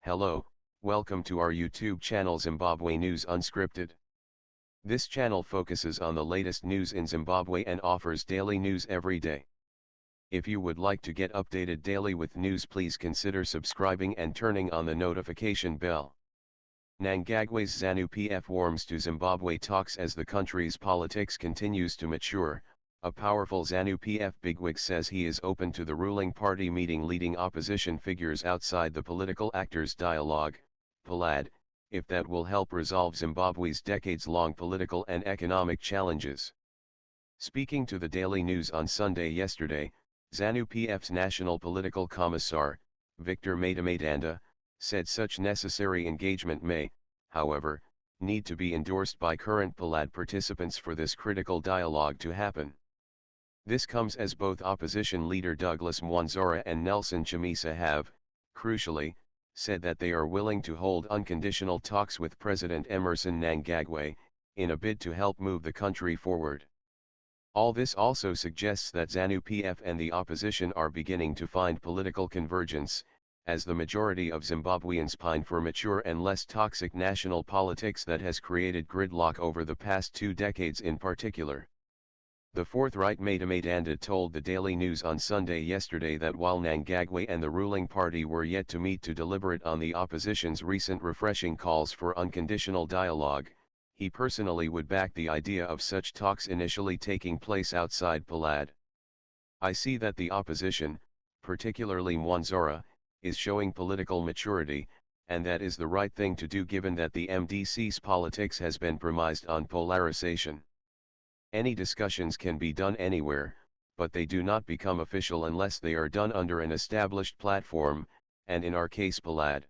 Hello, welcome to our YouTube channel Zimbabwe News Unscripted. This channel focuses on the latest news in Zimbabwe and offers daily news every day. If you would like to get updated daily with news, please consider subscribing and turning on the notification bell. Mnangagwa's Zanu-PF warms to Zimbabwe talks as the country's politics continues to mature. A powerful Zanu-PF bigwig says he is open to the ruling party meeting leading opposition figures outside the political actors' dialogue, Polad, if that will help resolve Zimbabwe's decades-long political and economic challenges. Speaking to the Daily News on Sunday yesterday, Zanu-PF's national political commissar, Matemadanda, said such necessary engagement may, however, need to be endorsed by current Polad participants for this critical dialogue to happen. This comes as both opposition leader Douglas Mwonzora and Nelson Chamisa have, crucially, said that they are willing to hold unconditional talks with President Emmerson Mnangagwa, in a bid to help move the country forward. All this also suggests that Zanu-PF and the opposition are beginning to find political convergence, as the majority of Zimbabweans pine for mature and less toxic national politics that has created gridlock over the past 2 decades in particular. The forthright Matemadanda told the Daily News on Sunday yesterday that while Mnangagwa and the ruling party were yet to meet to deliberate on the opposition's recent refreshing calls for unconditional dialogue, he personally would back the idea of such talks initially taking place outside Polad. I see that the opposition, particularly Mwonzora, is showing political maturity, and that is the right thing to do given that the MDC's politics has been premised on polarization. Any discussions can be done anywhere, but they do not become official unless they are done under an established platform, and in our case Polad.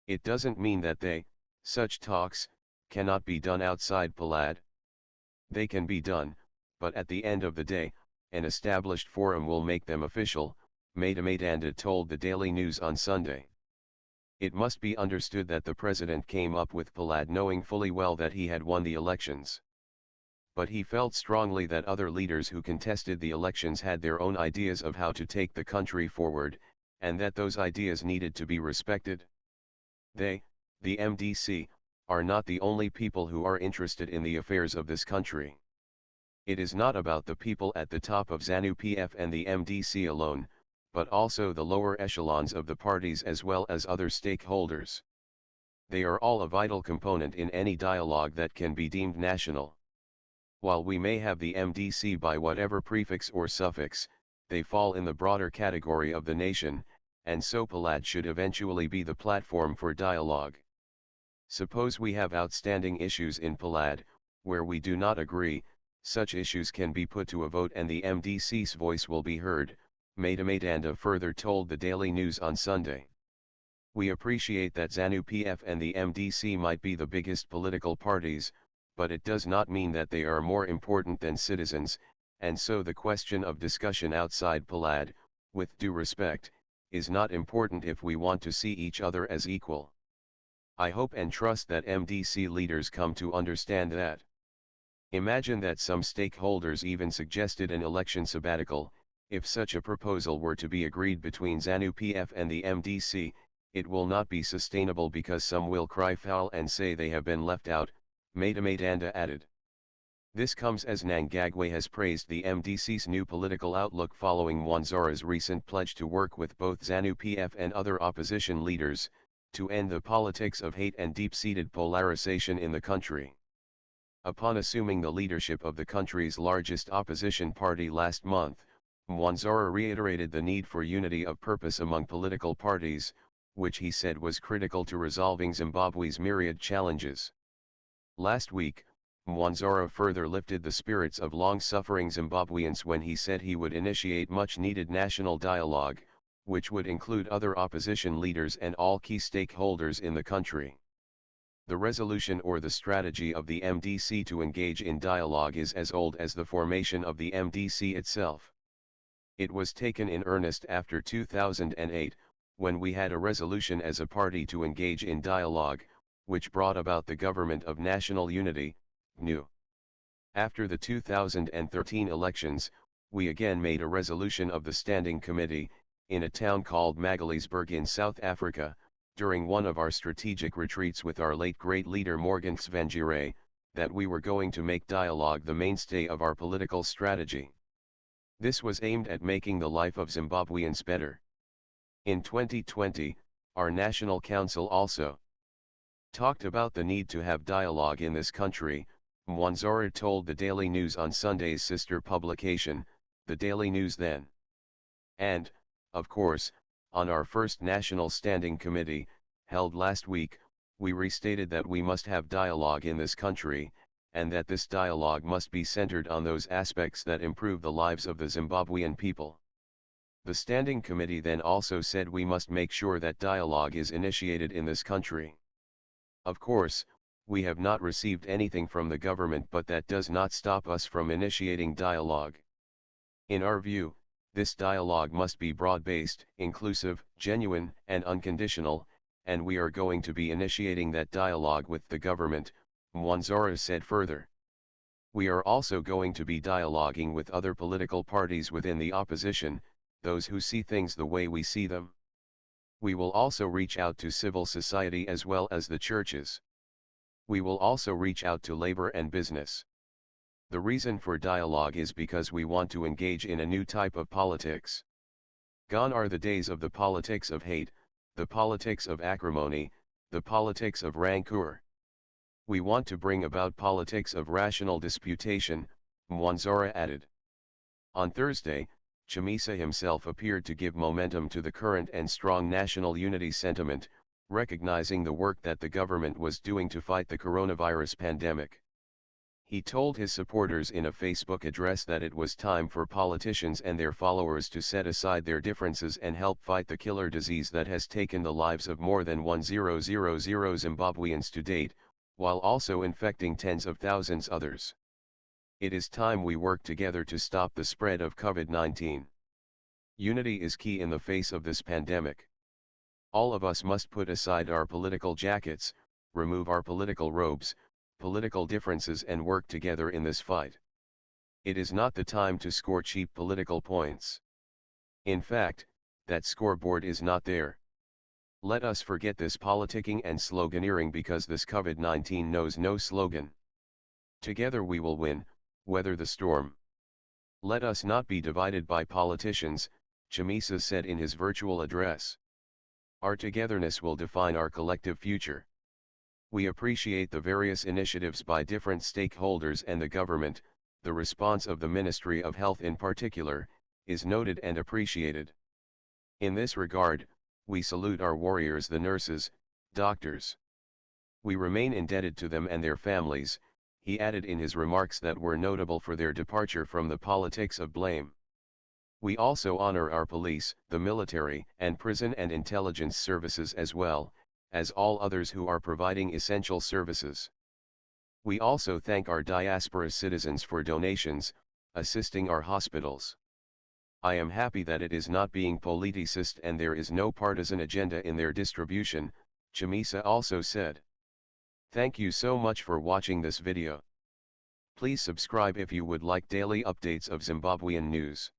It doesn't mean that such talks, cannot be done outside Polad. They can be done, but at the end of the day, an established forum will make them official, Matemadanda told the Daily News on Sunday. It must be understood that the president came up with Polad knowing fully well that he had won the elections. But he felt strongly that other leaders who contested the elections had their own ideas of how to take the country forward, and that those ideas needed to be respected. They, the MDC, are not the only people who are interested in the affairs of this country. It is not about the people at the top of Zanu-PF and the MDC alone, but also the lower echelons of the parties as well as other stakeholders. They are all a vital component in any dialogue that can be deemed national. While we may have the MDC by whatever prefix or suffix, they fall in the broader category of the nation, and so Polad should eventually be the platform for dialogue. Suppose we have outstanding issues in Polad, where we do not agree, such issues can be put to a vote and the MDC's voice will be heard, Matemadanda further told the Daily News on Sunday. We appreciate that Zanu-PF and the MDC might be the biggest political parties, but it does not mean that they are more important than citizens, and so the question of discussion outside Polad, with due respect, is not important if we want to see each other as equal. I hope and trust that MDC leaders come to understand that. Imagine that some stakeholders even suggested an election sabbatical. If such a proposal were to be agreed between Zanu-PF and the MDC, it will not be sustainable because some will cry foul and say they have been left out, Matemadanda added. This comes as Mnangagwa has praised the MDC's new political outlook following Mwonzora's recent pledge to work with both Zanu-PF and other opposition leaders, to end the politics of hate and deep-seated polarization in the country. Upon assuming the leadership of the country's largest opposition party last month, Mwonzora reiterated the need for unity of purpose among political parties, which he said was critical to resolving Zimbabwe's myriad challenges. Last week, Mwonzora further lifted the spirits of long-suffering Zimbabweans when he said he would initiate much-needed national dialogue, which would include other opposition leaders and all key stakeholders in the country. The resolution or the strategy of the MDC to engage in dialogue is as old as the formation of the MDC itself. It was taken in earnest after 2008, when we had a resolution as a party to engage in dialogue, which brought about the Government of National Unity, GNU. After the 2013 elections, we again made a resolution of the Standing Committee, in a town called Magaliesburg in South Africa, during one of our strategic retreats with our late great leader Morgan Tsvangirai, that we were going to make dialogue the mainstay of our political strategy. This was aimed at making the life of Zimbabweans better. In 2020, our National Council also talked about the need to have dialogue in this country, Mwonzora told the Daily News on Sunday's sister publication, The Daily News Then. And, of course, on our first National Standing Committee, held last week, we restated that we must have dialogue in this country, and that this dialogue must be centered on those aspects that improve the lives of the Zimbabwean people. The Standing Committee then also said we must make sure that dialogue is initiated in this country. Of course, we have not received anything from the government, but that does not stop us from initiating dialogue. In our view, this dialogue must be broad-based, inclusive, genuine, and unconditional, and we are going to be initiating that dialogue with the government, Mwonzora said further. We are also going to be dialoguing with other political parties within the opposition, those who see things the way we see them. We will also reach out to civil society as well as the churches. We will also reach out to labor and business. The reason for dialogue is because we want to engage in a new type of politics. Gone are the days of the politics of hate, the politics of acrimony, the politics of rancor. We want to bring about politics of rational disputation, Mwonzora added. On Thursday, Chamisa himself appeared to give momentum to the current and strong national unity sentiment, recognizing the work that the government was doing to fight the coronavirus pandemic. He told his supporters in a Facebook address that it was time for politicians and their followers to set aside their differences and help fight the killer disease that has taken the lives of more than 1,000 Zimbabweans to date, while also infecting tens of thousands others. It is time we work together to stop the spread of COVID-19. Unity is key in the face of this pandemic. All of us must put aside our political jackets, remove our political robes, political differences and work together in this fight. It is not the time to score cheap political points. In fact, that scoreboard is not there. Let us forget this politicking and sloganeering because this COVID-19 knows no slogan. Together we will win, weather the storm. Let us not be divided by politicians, Chamisa said in his virtual address. Our togetherness will define our collective future. We appreciate the various initiatives by different stakeholders and the government. The response of the Ministry of Health in particular, is noted and appreciated. In this regard, we salute our warriors, the nurses, doctors. We remain indebted to them and their families, he added in his remarks that were notable for their departure from the politics of blame. We also honor our police, the military, and prison and intelligence services as well, as all others who are providing essential services. We also thank our diaspora citizens for donations, assisting our hospitals. I am happy that it is not being politicized and there is no partisan agenda in their distribution, Chamisa also said. Thank you so much for watching this video. Please subscribe if you would like daily updates of Zimbabwean news.